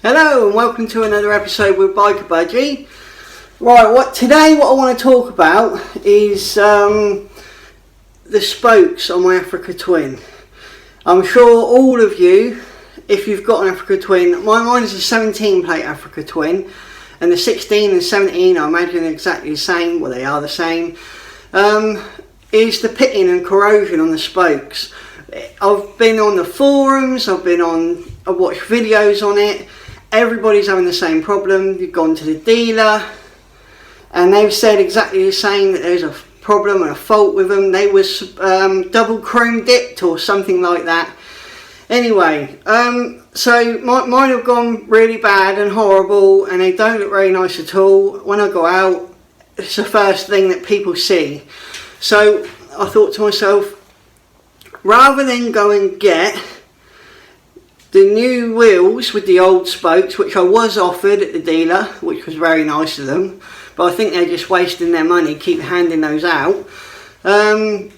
Hello and welcome to another episode with Biker Budgie. Right, today what I want to talk about is the spokes on my Africa Twin. I'm sure all of you, if you've got an Africa Twin, mine is a 17 plate Africa Twin, and the 16 and 17 I imagine are exactly the same, well they are the same, is the pitting and corrosion on the spokes. I've been on the forums, I've watched videos on it. Everybody's having the same problem. You've gone to the dealer and they've said exactly the same, that there's a problem and a fault with them. They was double chrome dipped or something like that. Anyway, so mine have gone really bad and horrible, and they don't look very nice at all. When I go out, it's the first thing that people see. So I thought to myself, rather than go and get the new wheels with the old spokes, which I was offered at the dealer, which was very nice of them, but I think they're just wasting their money, keep handing those out. I'm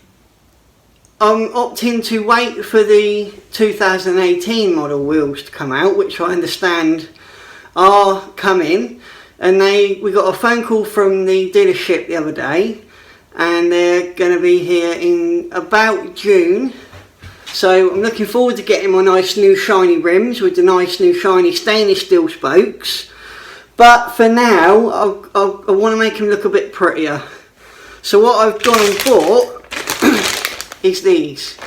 opting to wait for the 2018 model wheels to come out, which I understand are coming. And we got a phone call from the dealership the other day, and they're going to be here in about June. So I'm looking forward to getting my nice new shiny rims with the nice new shiny stainless steel spokes. But for now, I want to make them look a bit prettier. So what I've gone and bought is these.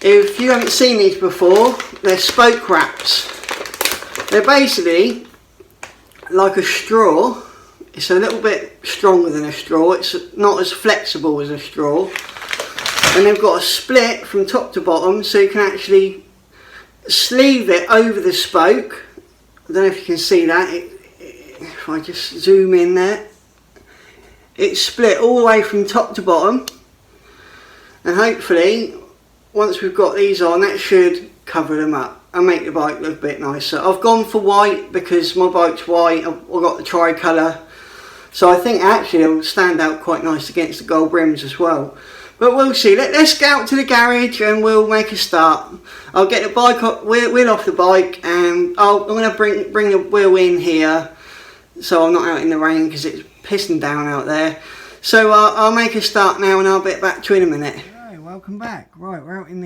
If you haven't seen these before, they're spoke wraps. They're basically like a straw. It's a little bit stronger than a straw. It's not as flexible as a straw. And they've got a split from top to bottom, so you can actually sleeve it over the spoke. I don't know if you can see that. If I just zoom in there, it's split all the way from top to bottom. And hopefully, once we've got these on, that should cover them up and make the bike look a bit nicer. I've gone for white because my bike's white. I've got the tricolour, so I think actually it will stand out quite nice against the gold rims as well. But we'll see. Let's go out to the garage and we'll make a start. I'll get the bike wheel off the bike, and I'm going to bring the wheel in here so I'm not out in the rain because it's pissing down out there. So I'll make a start now and I'll be back to you in a minute. Right, welcome back. Right, we're out in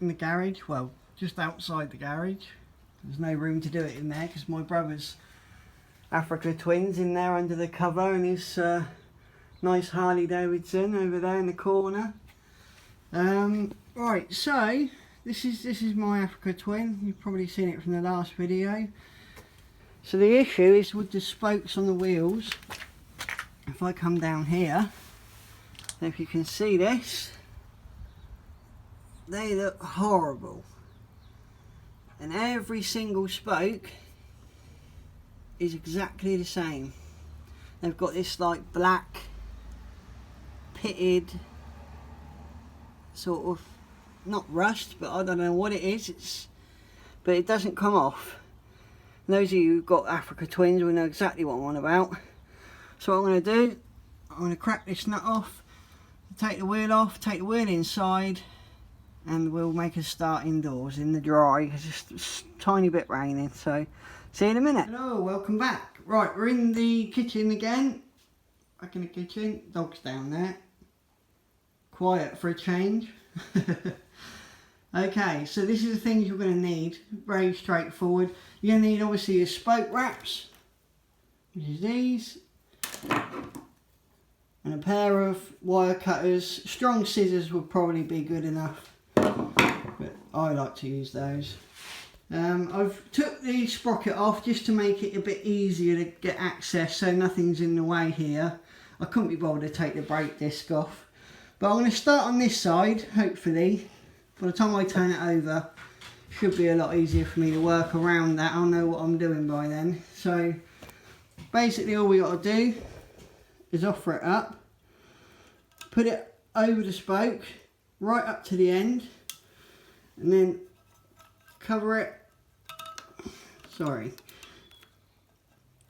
the garage. Well, just outside the garage. There's no room to do it in there because my brother's Africa Twin's in there under the cover, and his nice Harley Davidson over there in the corner. Right, so this is my Africa Twin. You've probably seen it from the last video. So the issue is with the spokes on the wheels. If I come down here, if you can see this, they look horrible. And every single spoke is exactly the same. They've got this like black pitted sort of, not rust, but I don't know what it is, but it doesn't come off. And those of you who've got Africa Twins will know exactly what I'm on about. So what I'm going to do, I'm going to crack this nut off, take the wheel off, take the wheel inside, and we'll make a start indoors in the dry. It's just a tiny bit raining, so see you in a minute. Hello, welcome back. Right, we're in the kitchen again. Back in the kitchen, dog's down there. Quiet for a change. Okay, so this is the things you're going to need. Very straightforward. You're going to need obviously your spoke wraps, which is these, and a pair of wire cutters. Strong scissors would probably be good enough, but I like to use those. I've took the sprocket off just to make it a bit easier to get access, so nothing's in the way here. I couldn't be bothered to take the brake disc off. But I'm going to start on this side, hopefully. By the time I turn it over, it should be a lot easier for me to work around that. I'll know what I'm doing by then. So, basically all we got to do is offer it up. Put it over the spoke, right up to the end. And then cover it,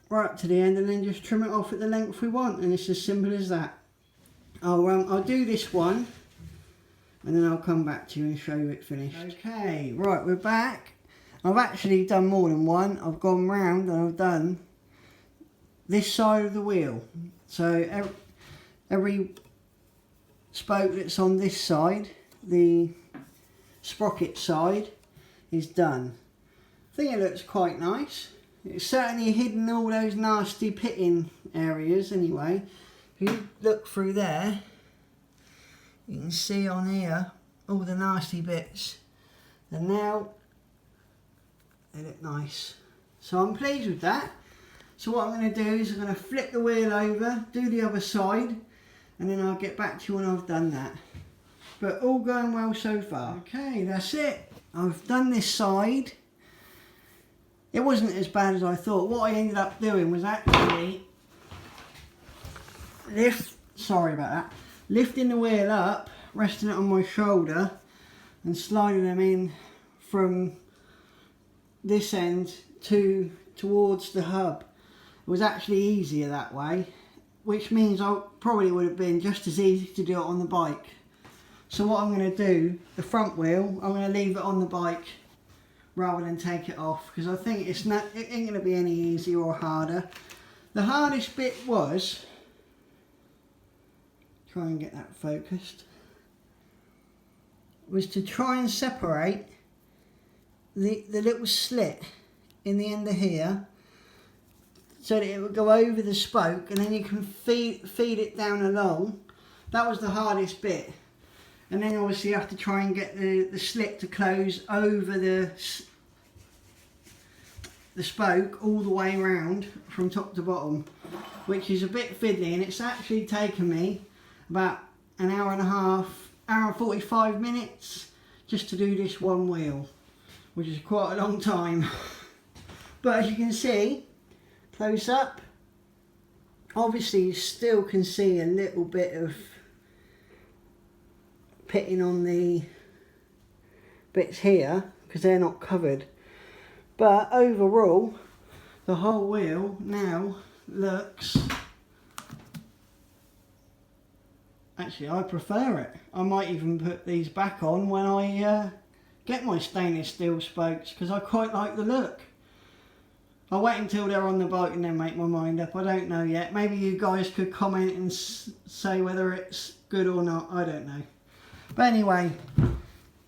right up to the end, and then just trim it off at the length we want. And it's as simple as that. I'll do this one and then I'll come back to you and show you it finished. Okay, right, we're back. I've actually done more than one. I've gone round and I've done this side of the wheel. So every spoke that's on this side, the sprocket side, is done. I think it looks quite nice. It's certainly hidden all those nasty pitting areas anyway. If you look through there, you can see on here all the nasty bits. And now they look nice. So I'm pleased with that. So what I'm going to do is I'm going to flip the wheel over, do the other side, and then I'll get back to you when I've done that. But all going well so far. Okay, that's it. I've done this side. It wasn't as bad as I thought. What I ended up doing was actually lifting the wheel up, resting it on my shoulder, and sliding them in from this end towards the hub. It was actually easier that way, which means I probably would have been just as easy to do it on the bike. So what I'm going to do, the front wheel, I'm going to leave it on the bike rather than take it off, because I think it ain't going to be any easier or harder. The hardest bit was, try and get that focused, was to try and separate the little slit in the end of here, so that it would go over the spoke and then you can feed it down along. That was the hardest bit. And then obviously you have to try and get the slit to close over the spoke all the way around from top to bottom, which is a bit fiddly, and it's actually taken me about an hour and a half, hour and 45 minutes just to do this one wheel, which is quite a long time. But as you can see, close up, obviously you still can see a little bit of pitting on the bits here because they're not covered, but overall the whole wheel now looks, actually I prefer it. I might even put these back on when I get my stainless steel spokes, because I quite like the look. I'll wait until they're on the bike and then make my mind up. I don't know yet. Maybe you guys could comment and say whether it's good or not. I don't know. But anyway,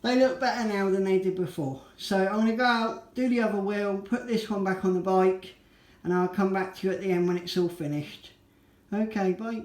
they look better now than they did before. So I'm going to go out, do the other wheel, put this one back on the bike, and I'll come back to you at the end when it's all finished. Okay, bye.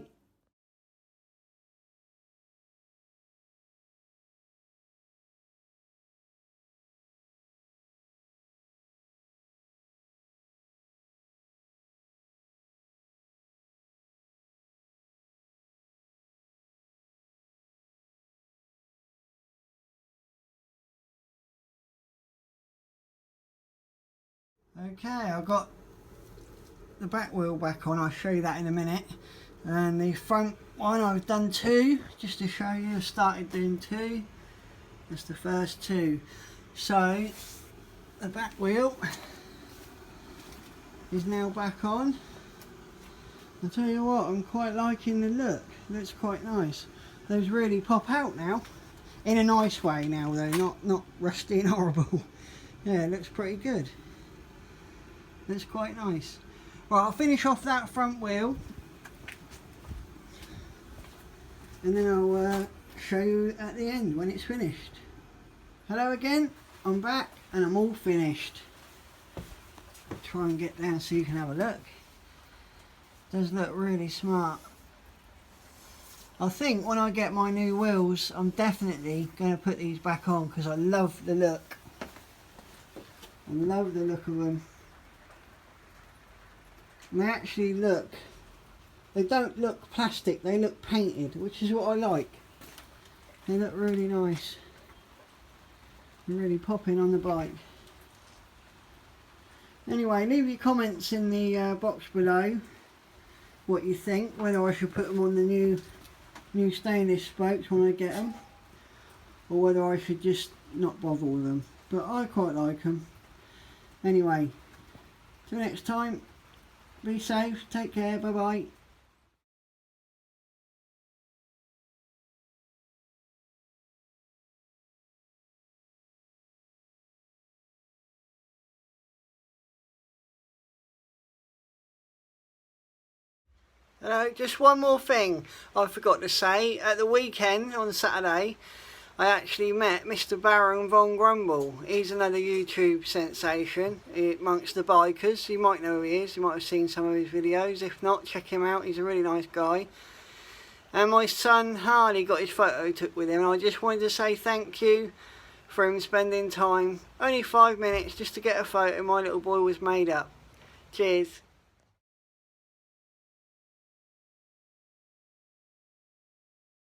Okay, I've got the back wheel back on. I'll show you that in a minute. And the front one, I've done two, just to show you. I started doing two. That's the first two. So the back wheel is now back on. I'll tell you what, I'm quite liking the look. It looks quite nice. Those really pop out now, in a nice way now though, not rusty and horrible. Yeah, it looks pretty good. Looks quite nice. Right, I'll finish off that front wheel and then I'll show you at the end when it's finished. Hello again, I'm back and I'm all finished. Try and get down so you can have a look. Does look really smart. I think when I get my new wheels, I'm definitely going to put these back on because I love the look. I love the look of them. And they actually look, they don't look plastic, they look painted, which is what I like. They look really nice and really popping on the bike. Anyway, leave your comments in the box below what you think, whether I should put them on the new stainless spokes when I get them, or whether I should just not bother with them. But I quite like them. Anyway, till next time, be safe, take care, bye bye. Just one more thing I forgot to say. At the weekend, on Saturday, I actually met Mr. Baron Von Grumble. He's another YouTube sensation amongst the bikers. You might know who he is, you might have seen some of his videos. If not, check him out, he's a really nice guy. And my son Harley got his photo took with him, and I just wanted to say thank you for him spending time, only 5 minutes, just to get a photo. My little boy was made up. Cheers.